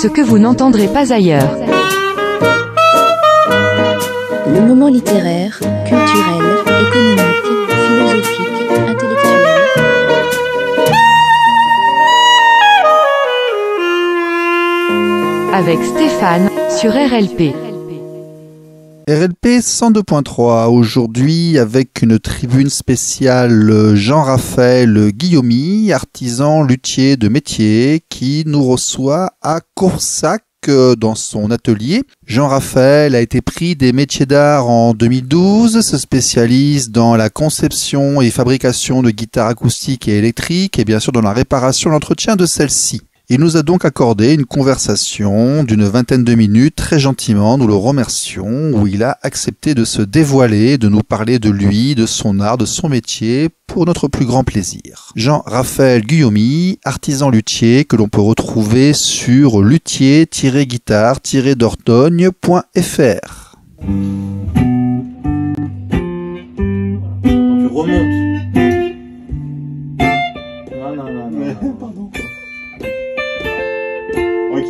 ce que vous n'entendrez pas ailleurs. Le moment littéraire, culturel, économique, philosophique, intellectuel. Avec Stéphane, sur RLP. RLP 102.3, aujourd'hui avec une tribune spéciale Jean-Raphaël Guillaumy, artisan luthier de métier, qui nous reçoit à Coursac dans son atelier. Jean-Raphaël a été prix des métiers d'art en 2012, se spécialise dans la conception et fabrication de guitares acoustiques et électriques et bien sûr dans la réparation et l'entretien de celles-ci. Il nous a donc accordé une conversation d'une 20aine de minutes, très gentiment, nous le remercions, où il a accepté de se dévoiler, de nous parler de lui, de son art, de son métier, pour notre plus grand plaisir. Jean-Raphaël Guillaumy, artisan luthier, que l'on peut retrouver sur luthier-guitare-dordogne.fr. Tu remontes. Non. Pardon. Ok.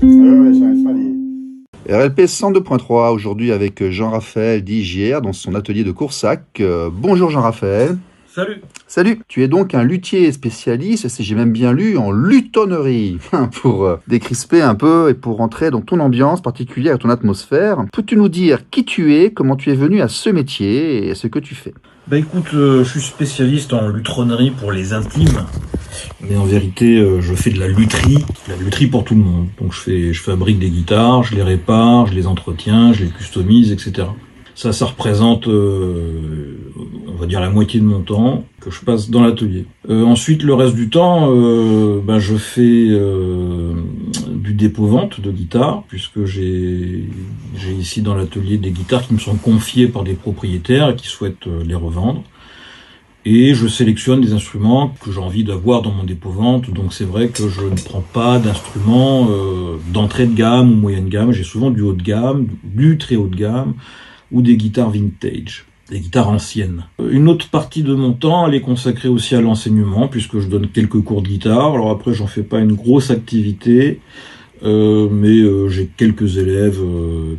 Ouais, j'arrive pas à les... RLP 102.3, aujourd'hui avec Jean-Raphaël d'IGR dans son atelier de Coursac. Bonjour Jean-Raphaël. Salut. Salut. Tu es donc un luthier spécialiste, si j'ai même bien lu, en lutonnerie, pour décrisper un peu et pour rentrer dans ton ambiance particulière et ton atmosphère. Peux-tu nous dire qui tu es, comment tu es venu à ce métier et à ce que tu fais ? Bah écoute, je suis spécialiste en lutronnerie pour les intimes. Mais en vérité, je fais de la lutherie pour tout le monde. Donc je fabrique des guitares, je les répare, je les entretiens, je les customise, etc. Ça représente, on va dire, la moitié de mon temps que je passe dans l'atelier. Ensuite, le reste du temps, je fais du dépôt-vente de guitares, puisque j'ai ici dans l'atelier des guitares qui me sont confiées par des propriétaires et qui souhaitent les revendre. Et je sélectionne des instruments que j'ai envie d'avoir dans mon dépôt-vente. Donc c'est vrai que je ne prends pas d'instruments d'entrée de gamme ou moyenne gamme. J'ai souvent du haut de gamme, du très haut de gamme ou des guitares vintage, des guitares anciennes. Une autre partie de mon temps, elle est consacrée aussi à l'enseignement, puisque je donne quelques cours de guitare. Alors après, j'en fais pas une grosse activité, mais j'ai quelques élèves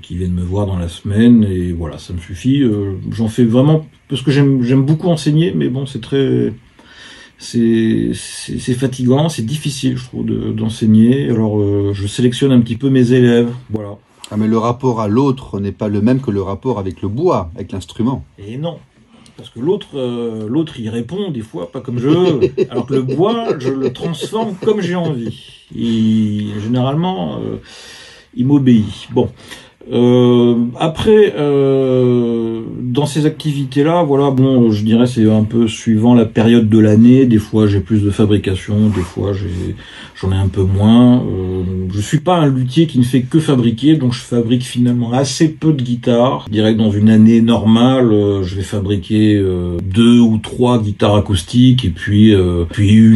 qui viennent me voir dans la semaine, et voilà, ça me suffit. J'en fais vraiment parce que j'aime beaucoup enseigner, mais bon, c'est fatigant, c'est difficile, je trouve, d'enseigner. Alors, je sélectionne un petit peu mes élèves, voilà. Ah, mais le rapport à l'autre n'est pas le même que le rapport avec le bois, avec l'instrument. Et non, parce que l'autre il répond des fois pas comme je veux, alors que le bois, je le transforme comme j'ai envie. Et généralement, il m'obéit. Bon. Après, dans ces activités-là, voilà, bon, je dirais c'est un peu suivant la période de l'année. Des fois, j'ai plus de fabrication, des fois, j'en ai un peu moins. Je suis pas un luthier qui ne fait que fabriquer, donc je fabrique finalement assez peu de guitares. Je dirais que dans une année normale, je vais fabriquer 2 ou 3 guitares acoustiques et puis 1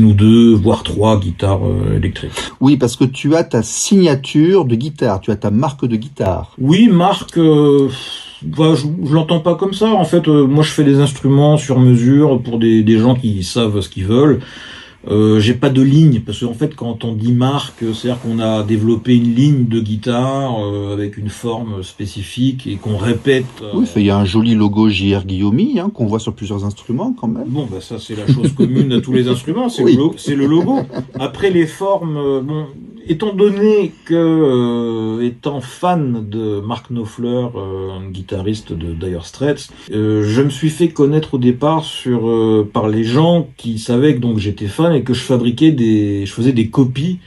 ou 2, voire 3 guitares électriques. Oui, parce que tu as ta signature de guitare, tu as ta marque de guitare. Oui, marque, je l'entends pas comme ça. En fait, moi, je fais des instruments sur mesure pour des gens qui savent ce qu'ils veulent. J'ai pas de ligne, parce qu'en fait, quand on dit marque, c'est-à-dire qu'on a développé une ligne de guitare avec une forme spécifique et qu'on répète. Oui, il y a un joli logo JR Guillaumy qu'on voit sur plusieurs instruments quand même. Bon, bah ça c'est la chose commune à tous les instruments, c'est oui. C'est le logo. Après les formes, étant donné que étant fan de Mark Knopfler, un guitariste de Dire Straits, je me suis fait connaître au départ par les gens qui savaient que donc j'étais fan et que je faisais des copies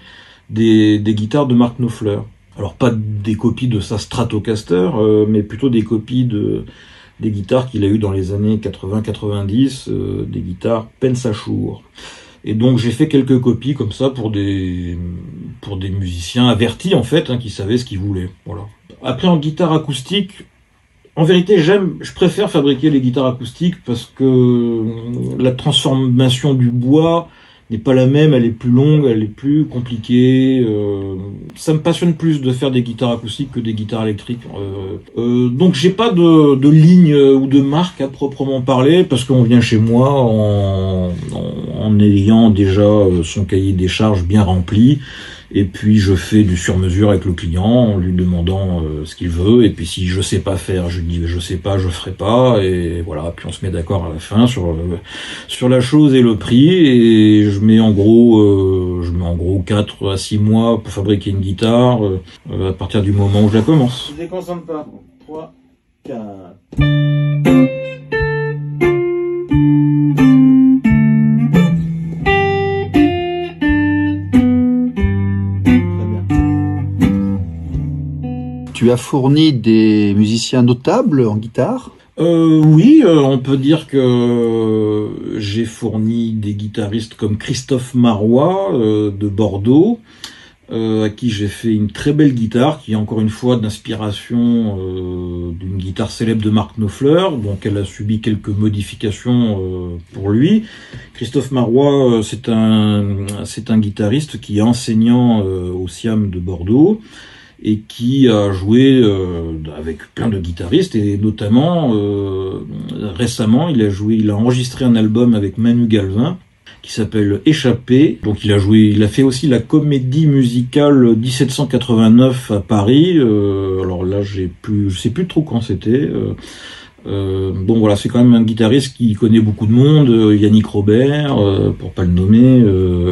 des guitares de Mark Knopfler. Alors pas des copies de sa Stratocaster, mais plutôt des copies des guitares qu'il a eues dans les années 80-90, des guitares Pensachur. Et donc j'ai fait quelques copies comme ça pour des musiciens avertis en fait, qui savaient ce qu'ils voulaient. Voilà. Après en guitare acoustique, en vérité je préfère fabriquer les guitares acoustiques parce que la transformation du bois n'est pas la même, elle est plus longue, elle est plus compliquée. Ça me passionne plus de faire des guitares acoustiques que des guitares électriques. Donc j'ai pas de ligne ou de marque à proprement parler, parce qu'on vient chez moi en ayant déjà son cahier des charges bien rempli. Et puis je fais du sur-mesure avec le client en lui demandant ce qu'il veut. Et puis si je sais pas faire, je lui dis je sais pas, je ferai pas. Et voilà. Puis on se met d'accord à la fin sur la chose et le prix. Et je mets en gros 4 à 6 mois pour fabriquer une guitare à partir du moment où je la commence. Je déconcentre pas. 3, 4. Tu as fourni des musiciens notables en guitare? Oui, on peut dire que j'ai fourni des guitaristes comme Christophe Marois de Bordeaux, à qui j'ai fait une très belle guitare, qui est encore une fois d'inspiration d'une guitare célèbre de Mark Knopfler, donc elle a subi quelques modifications pour lui. Christophe Marois, c'est un guitariste qui est enseignant au SIAM de Bordeaux, et qui a joué avec plein de guitaristes, et notamment récemment il a enregistré un album avec Manu Galvin qui s'appelle Échappé. Donc il a fait aussi la comédie musicale 1789 à Paris. Alors là je sais plus trop quand c'était. Bon voilà, c'est quand même un guitariste qui connaît beaucoup de monde, Yannick Robert, pour pas le nommer,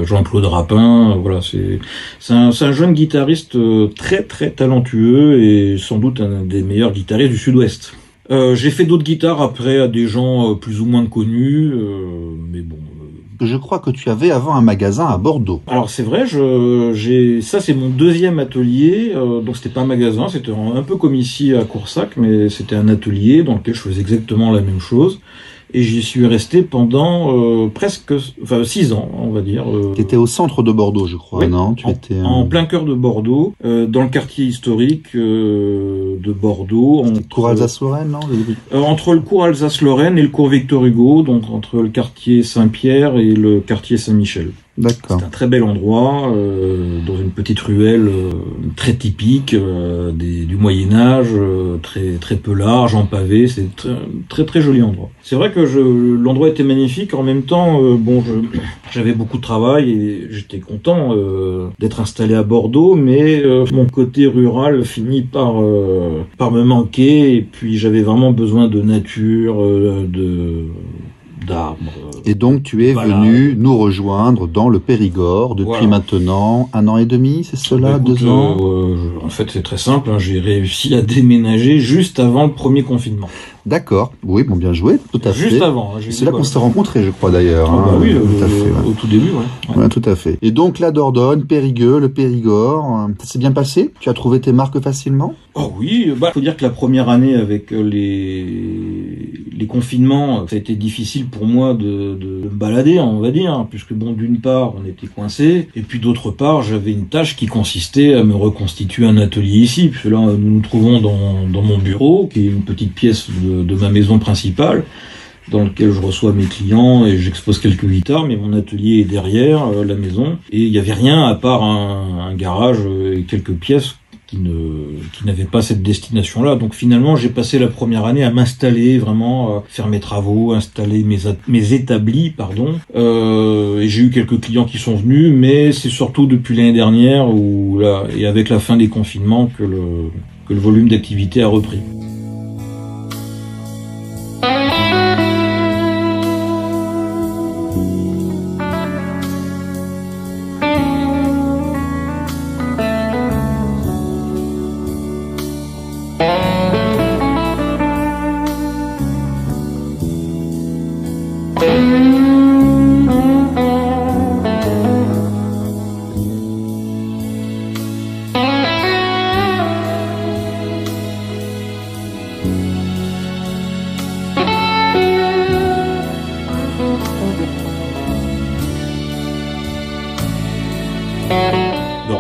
Jean-Claude Rapin, voilà, c'est un jeune guitariste très très talentueux et sans doute un des meilleurs guitaristes du Sud-Ouest. J'ai fait d'autres guitares après à des gens plus ou moins connus, mais bon. Je crois que tu avais avant un magasin à Bordeaux. Alors c'est vrai, ça c'est mon deuxième atelier, donc c'était pas un magasin, c'était un peu comme ici à Coursac, mais c'était un atelier dans lequel je faisais exactement la même chose. Et j'y suis resté pendant 6 ans, on va dire. Tu étais au centre de Bordeaux, je crois, oui, non? En plein cœur de Bordeaux, dans le quartier historique de Bordeaux. Cours Alsace-Lorraine, non? Entre le cours Alsace-Lorraine et le cours Victor Hugo, donc entre le quartier Saint-Pierre et le quartier Saint-Michel. D'accord. C'est un très bel endroit, dans une petite ruelle très typique du Moyen-Âge, très très peu large, en pavé. C'est très très joli endroit. C'est vrai que l'endroit était magnifique. En même temps, j'avais beaucoup de travail et j'étais content d'être installé à Bordeaux, mais mon côté rural finit par me manquer. Et puis j'avais vraiment besoin de nature, d'arbres. Et donc tu es venu nous rejoindre dans le Périgord depuis maintenant 1 an et demi, c'est cela, 2 ans? En fait c'est très simple, hein, j'ai réussi à déménager juste avant le premier confinement. D'accord, oui, bon, bien joué, tout à fait. Juste avant. C'est là qu'on s'est rencontrés, je crois d'ailleurs. Oui, tout à fait, au tout début, ouais. Ouais, tout à fait. Et donc la Dordogne, Périgueux, le Périgord, ça s'est bien passé? Tu as trouvé tes marques facilement? Oh oui, faut dire que la première année avec les confinements, ça a été difficile pour moi de me balader, on va dire, hein, puisque bon, d'une part, on était coincés, et puis d'autre part, j'avais une tâche qui consistait à me reconstituer un atelier ici, puisque là, nous nous trouvons dans mon bureau, qui est une petite pièce de ma maison principale, dans lequel je reçois mes clients et j'expose quelques guitares, mais mon atelier est derrière la maison, et il n'y avait rien à part un garage et quelques pièces qui n'avaient pas cette destination-là. Donc finalement, j'ai passé la première année à m'installer, vraiment, faire mes travaux, installer mes établis, pardon. Et j'ai eu quelques clients qui sont venus, mais c'est surtout depuis l'année dernière, et avec la fin des confinements, que le volume d'activité a repris.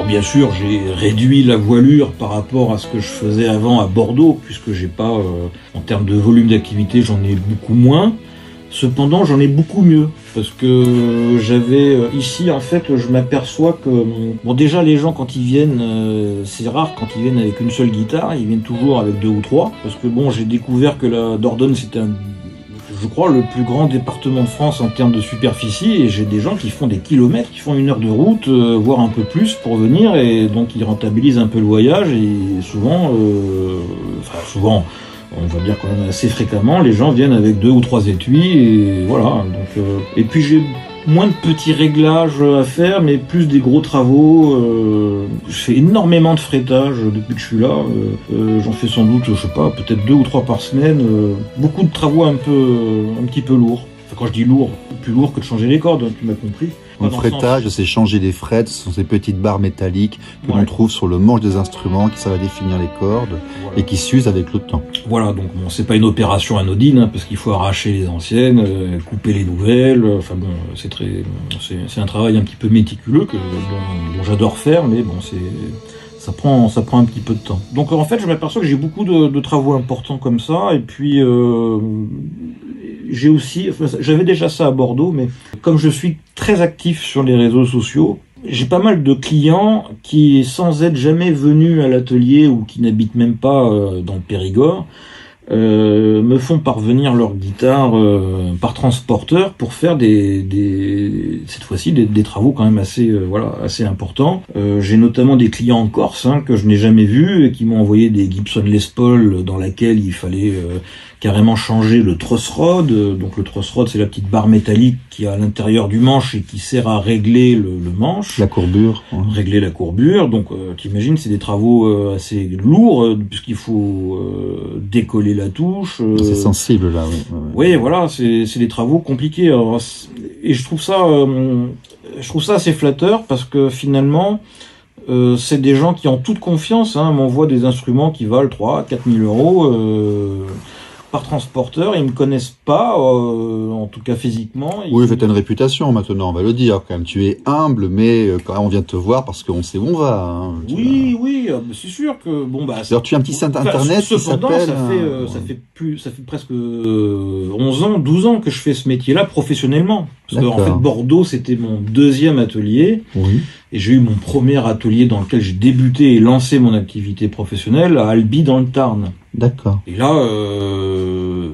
Bien sûr, j'ai réduit la voilure par rapport à ce que je faisais avant à Bordeaux, puisque j'ai pas, en termes de volume d'activité, j'en ai beaucoup moins. Cependant, j'en ai beaucoup mieux, parce que j'avais ici, en fait, je m'aperçois que bon, déjà les gens quand ils viennent, c'est rare quand ils viennent avec une seule guitare, ils viennent toujours avec 2 ou 3, parce que bon, j'ai découvert que la Dordogne c'était je crois, le plus grand département de France en termes de superficie, et j'ai des gens qui font des kilomètres, qui font 1 heure de route, voire un peu plus pour venir, et donc ils rentabilisent un peu le voyage, et souvent, on va dire quand même assez fréquemment, les gens viennent avec 2 ou 3 étuis, et voilà. Donc, et puis j'ai moins de petits réglages à faire, mais plus des gros travaux. Je fais énormément de frettage depuis que je suis là. J'en fais sans doute, je sais pas, peut-être 2 ou 3 par semaine. Beaucoup de travaux un petit peu lourds. Enfin, quand je dis lourd, plus lourd que de changer les cordes, tu m'as compris. Le fretage, c'est changer des frettes, ce sont ces petites barres métalliques que l'on trouve sur le manche des instruments qui servent à définir les cordes et qui s'usent avec le temps. Voilà, donc bon, c'est pas une opération anodine, hein, parce qu'il faut arracher les anciennes, couper les nouvelles. Enfin bon, c'est un travail un petit peu méticuleux dont j'adore faire, mais bon, ça prend un petit peu de temps. Donc en fait, je m'aperçois que j'ai beaucoup de travaux importants comme ça, et puis j'avais déjà ça à Bordeaux, mais comme je suis très actif sur les réseaux sociaux, j'ai pas mal de clients qui, sans être jamais venus à l'atelier ou qui n'habitent même pas dans le Périgord, me font parvenir leur guitare par transporteur pour faire cette fois-ci des travaux quand même assez importants. J'ai notamment des clients en Corse que je n'ai jamais vus et qui m'ont envoyé des Gibson Les Paul dans laquelle il fallait carrément changer le truss rod. Donc le truss rod, c'est la petite barre métallique qui est à l'intérieur du manche et qui sert à régler le manche. La courbure. Ouais. Régler la courbure. Donc t'imagines, c'est des travaux assez lourds puisqu'il faut décoller la touche. C'est sensible là. Oui, voilà, c'est des travaux compliqués. Alors, et je trouve ça assez flatteur parce que finalement, c'est des gens qui ont toute confiance, m'envoient des instruments qui valent 3-4 000 euros par transporteur. Ils me connaissent pas, en tout cas physiquement. Oui, tu as une réputation maintenant, on va le dire quand même. Tu es humble, mais quand même on vient te voir parce qu'on sait où on va. Oui, c'est sûr que bon bah. Alors tu as un petit site internet qui s'appelle. Ça fait presque 11 ans, 12 ans que je fais ce métier-là professionnellement. Parce qu'en fait Bordeaux c'était mon 2e atelier. Oui. Et j'ai eu mon premier atelier dans lequel j'ai débuté et lancé mon activité professionnelle à Albi dans le Tarn. D'accord. Et là, le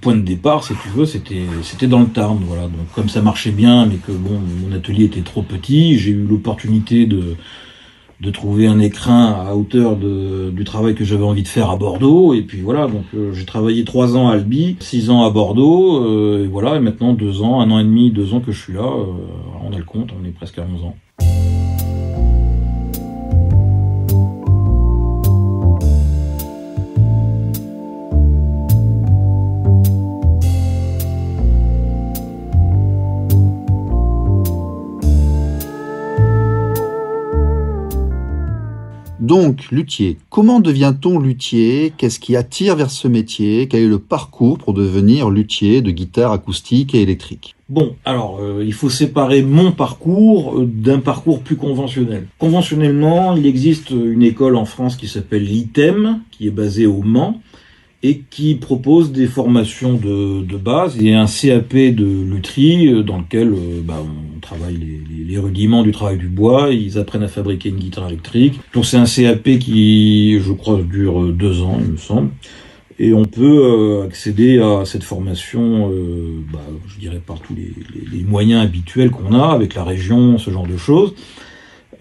point de départ, si tu veux, c'était dans le Tarn. Voilà. Donc comme ça marchait bien, mais que bon, mon atelier était trop petit, j'ai eu l'opportunité de trouver un écrin à hauteur du travail que j'avais envie de faire à Bordeaux. Et puis voilà, donc j'ai travaillé 3 ans à Albi, 6 ans à Bordeaux, et voilà, et maintenant 2 ans, 1 an et demi, 2 ans que je suis là. On a le compte, on est presque à 11 ans. Donc, luthier. Comment devient-on luthier? Qu'est-ce qui attire vers ce métier? Quel est le parcours pour devenir luthier de guitare acoustique et électrique? Bon, alors, il faut séparer mon parcours d'un parcours plus conventionnel. Conventionnellement, il existe une école en France qui s'appelle l'ITEM, qui est basée au Mans, et qui propose des formations de base et un CAP de lutherie dans lequel on travaille les rudiments du travail du bois, ils apprennent à fabriquer une guitare électrique. Donc c'est un CAP qui, je crois, dure 2 ans, il me semble. Et on peut accéder à cette formation, je dirais par tous les moyens habituels qu'on a, avec la région, ce genre de choses.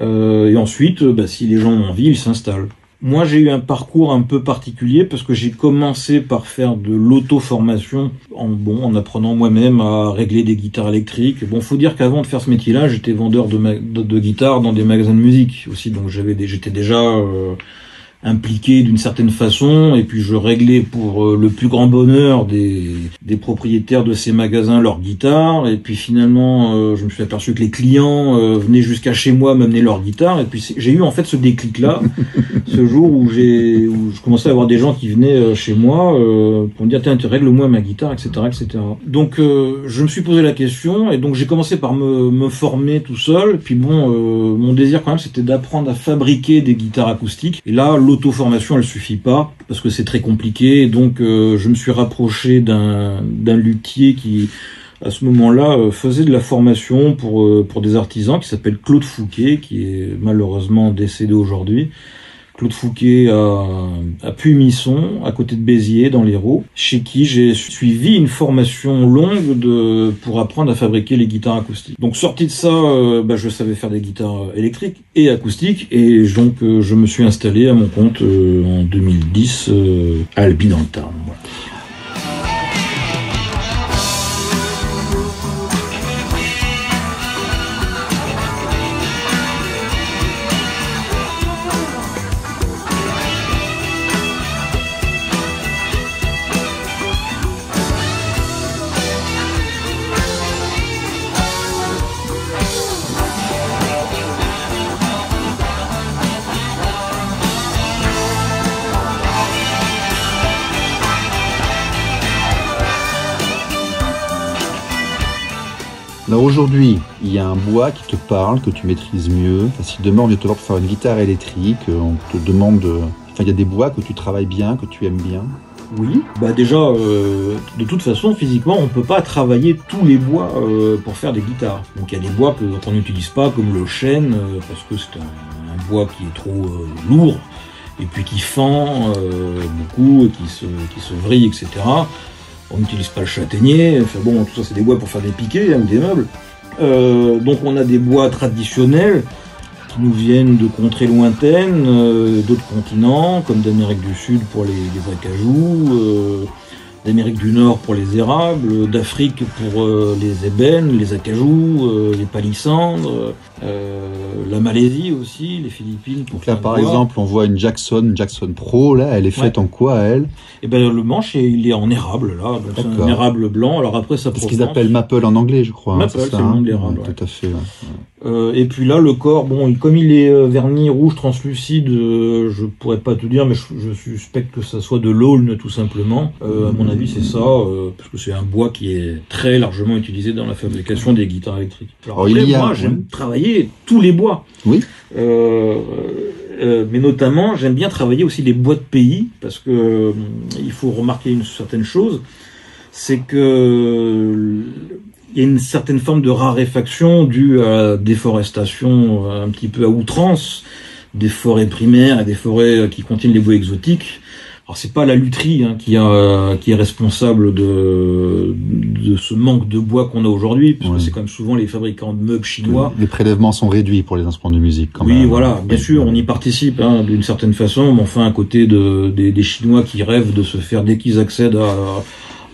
Et ensuite, si les gens ont envie, ils s'installent. Moi, j'ai eu un parcours un peu particulier parce que j'ai commencé par faire de l'auto-formation en apprenant moi-même à régler des guitares électriques. Bon, faut dire qu'avant de faire ce métier-là, j'étais vendeur de guitares dans des magasins de musique aussi, donc j'étais déjà impliqué d'une certaine façon, et puis je réglais pour le plus grand bonheur des propriétaires de ces magasins leurs guitares, et puis finalement je me suis aperçu que les clients venaient jusqu'à chez moi m'amener leurs guitares, et puis j'ai eu en fait ce déclic-là, ce jour où je commençais à avoir des gens qui venaient chez moi pour me dire tiens, règle-moi ma guitare, etc., etc. Donc je me suis posé la question, et donc j'ai commencé par me former tout seul, puis mon désir quand même c'était d'apprendre à fabriquer des guitares acoustiques, et là l'auto-formation, elle suffit pas, parce que c'est très compliqué, donc je me suis rapproché d'un luthier qui, à ce moment-là, faisait de la formation pour des artisans, qui s'appelle Claude Fouquet, qui est malheureusement décédé aujourd'hui, Claude Fouquet à Puy-Misson, à côté de Béziers, dans l'Hérault, chez qui j'ai suivi une formation longue pour apprendre à fabriquer les guitares acoustiques. Donc sorti de ça, je savais faire des guitares électriques et acoustiques, et donc je me suis installé à mon compte en 2010 à Albi dans le Tarn. Voilà. Alors aujourd'hui, il y a un bois qui te parle, que tu maîtrises mieux. Enfin, si demain on vient te voir pour faire une guitare électrique, on te demande... Enfin, il y a des bois que tu travailles bien, que tu aimes bien. Oui, déjà, de toute façon, physiquement, on peut pas travailler tous les bois pour faire des guitares. Donc il y a des bois qu'on n'utilise pas, comme le chêne, parce que c'est un bois qui est trop lourd, et puis qui fend beaucoup, et qui se vrille, etc. On n'utilise pas le châtaignier, enfin bon, tout ça c'est des bois pour faire des piquets ou des meubles. Donc on a des bois traditionnels qui nous viennent de contrées lointaines, d'autres continents, comme d'Amérique du Sud pour les acajous, d'Amérique du Nord pour les érables, d'Afrique pour les ébènes, les acajous, les palissandres, la Malaisie aussi, les Philippines. Donc là par exemple on voit une Jackson Pro, là elle est faite en quoi elle? Et le manche il est en érable là, donc c'est un érable blanc. Alors après ça. C'est ce qu'ils appellent maple en anglais, je crois. Maple, c'est le nom de l'érable. Tout à fait. Et puis là le corps, comme il est verni rouge translucide, je pourrais pas te dire, mais je suspecte que ça soit de l'aulne tout simplement. À mon avis c'est ça, parce que c'est un bois qui est très largement utilisé dans la fabrication des guitares électriques. Alors après, moi j'aime travailler tous les bois. Oui. Mais notamment, j'aime bien travailler aussi les bois de pays, parce que il faut remarquer une certaine chose, c'est que il y a une certaine forme de raréfaction due à la déforestation un petit peu à outrance des forêts primaires et des forêts qui contiennent les bois exotiques. Alors c'est pas la lutherie qui est responsable de ce manque de bois qu'on a aujourd'hui, parce que c'est comme souvent les fabricants de meubles chinois. Les prélèvements sont réduits pour les instruments de musique quand même. Oui, voilà, bien sûr, on y participe d'une certaine façon, mais enfin à côté des Chinois qui rêvent de se faire, dès qu'ils accèdent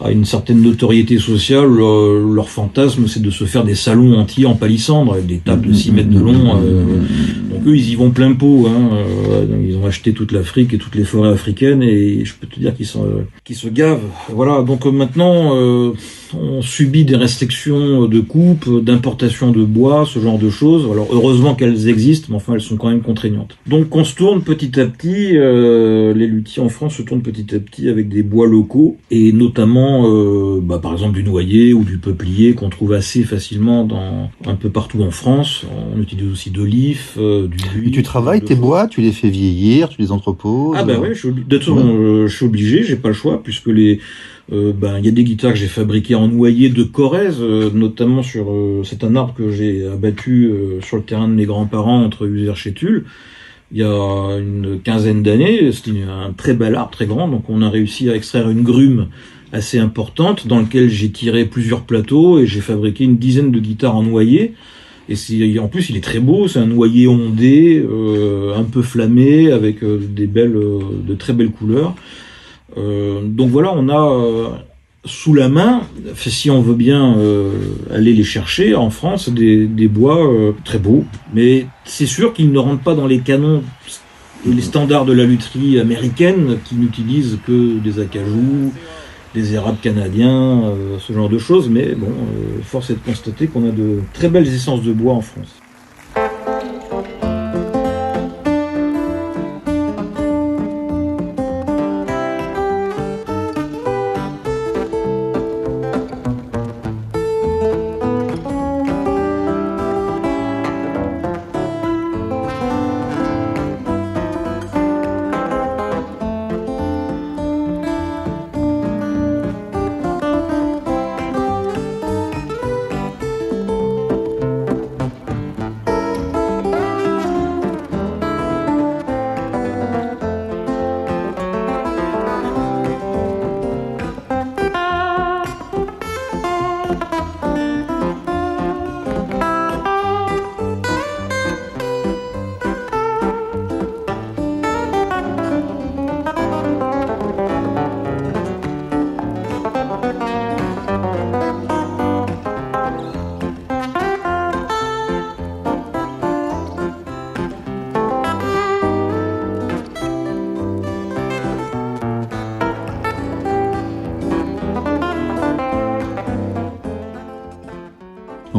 à une certaine notoriété sociale, leur fantasme c'est de se faire des salons entiers en palissandre avec des tables de 6 mètres de long. Donc eux ils y vont plein pot, ils ont acheté toute l'Afrique et toutes les forêts africaines, et je peux te dire qu'ils se gavent. Voilà, donc maintenant on subit des restrictions de coupe, d'importation de bois, ce genre de choses. Alors heureusement qu'elles existent, mais enfin elles sont quand même contraignantes. Donc on se tourne petit à petit, les luthiers en France se tournent petit à petit avec des bois locaux, et notamment par exemple du noyer ou du peuplier qu'on trouve assez facilement un peu partout en France. On utilise aussi de l'if, du buis. Et tu travailles tes bois, tu les fais vieillir, tu les entreposes? Ah ouais, je suis obligé, j'ai pas le choix, puisque il y a des guitares que j'ai fabriquées en noyer de Corrèze, notamment c'est un arbre que j'ai abattu sur le terrain de mes grands-parents entre Uzères et Tulle. Il y a une quinzaine d'années, c'était un très bel arbre, très grand, donc on a réussi à extraire une grume assez importante dans lequel j'ai tiré plusieurs plateaux et j'ai fabriqué une dizaine de guitares en noyer. Et en plus il est très beau, c'est un noyer ondé, un peu flammé, avec de très belles couleurs. Donc voilà, on a sous la main, si on veut bien aller les chercher en France, des bois très beaux, mais c'est sûr qu'ils ne rentrent pas dans les canons et les standards de la lutherie américaine, qui n'utilisent que des acajous, des érables canadiens, ce genre de choses, mais bon, force est de constater qu'on a de très belles essences de bois en France.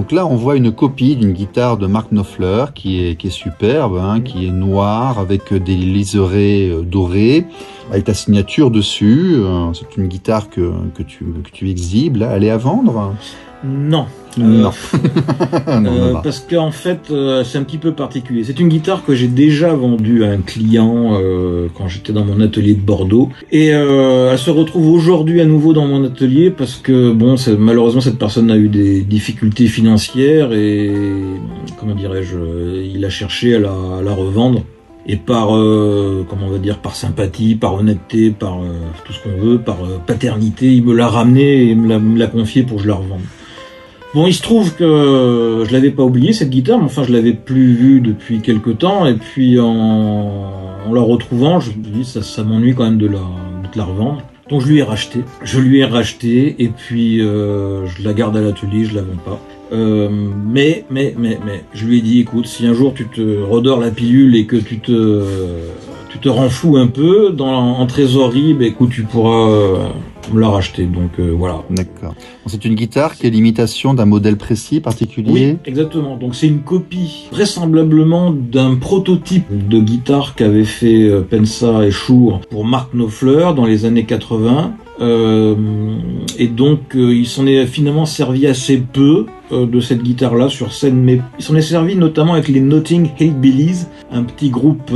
Donc là, on voit une copie d'une guitare de Mark Knopfler qui est superbe, qui est noire avec des liserés dorés, avec ta signature dessus. C'est une guitare que tu exhibes. Là, elle est à vendre ? Non. Non. Parce qu'en fait, c'est un petit peu particulier. C'est une guitare que j'ai déjà vendue à un client quand j'étais dans mon atelier de Bordeaux. Et elle se retrouve aujourd'hui à nouveau dans mon atelier parce que, bon, malheureusement, cette personne a eu des difficultés financières et, comment dirais-je, il a cherché à la revendre. Et par, comment on va dire, par sympathie, par honnêteté, par tout ce qu'on veut, par paternité, il me l'a ramené et me l'a confié pour que je la revende. Bon, il se trouve que je l'avais pas oublié cette guitare, mais enfin je l'avais plus vue depuis quelque temps, et puis en la retrouvant, je me dis ça m'ennuie quand même de la revendre. Donc je lui ai racheté. Et puis je la garde à l'atelier, je la vends pas. Mais je lui ai dit, écoute, si un jour tu te redors la pilule et que tu te rends fou un peu en trésorerie, écoute, tu pourras me la racheter. Donc voilà. D'accord. C'est une guitare qui est l'imitation d'un modèle précis, particulier. Oui, exactement. Donc c'est une copie vraisemblablement d'un prototype de guitare qu'avaient fait Pensa et Shure pour Mark Knopfler dans les années 80. Et donc il s'en est finalement servi assez peu de cette guitare-là sur scène, mais il s'en est servi notamment avec les Notting Hillbillies, un petit groupe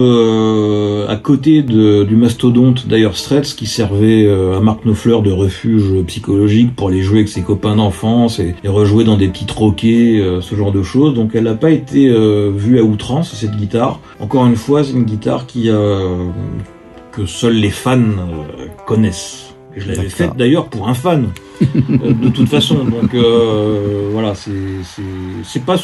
à côté du mastodonte Dire Straits qui servait à Mark Knopfler de refuge psychologique pour aller jouer avec ses copains d'enfance et rejouer dans des petits troquets, ce genre de choses. Donc elle n'a pas été vue à outrance, cette guitare. Encore une fois, c'est une guitare que seuls les fans connaissent. Et je l'avais faite d'ailleurs pour un fan, de toute façon. Donc voilà, c'est pas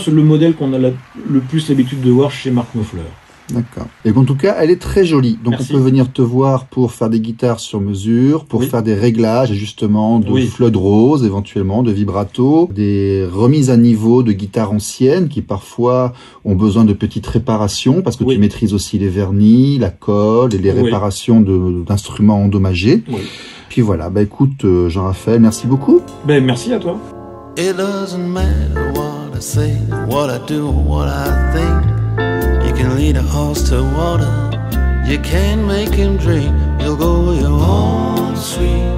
le modèle qu'on a le plus l'habitude de voir chez Mark Knopfler. D'accord. Et en tout cas, elle est très jolie. Donc Merci. on peut venir te voir pour faire des guitares sur mesure, pour faire des réglages, justement, de flood rose, éventuellement, de vibrato, des remises à niveau de guitares anciennes qui parfois ont besoin de petites réparations parce que tu maîtrises aussi les vernis, la colle et les réparations d'instruments endommagés. Oui. Puis voilà, écoute, Jean-Raphaël, merci beaucoup. Merci à toi. It doesn't matter what I say, what I do, what I think. You can lead a horse to water, you can make him drink. You'll go your own sweet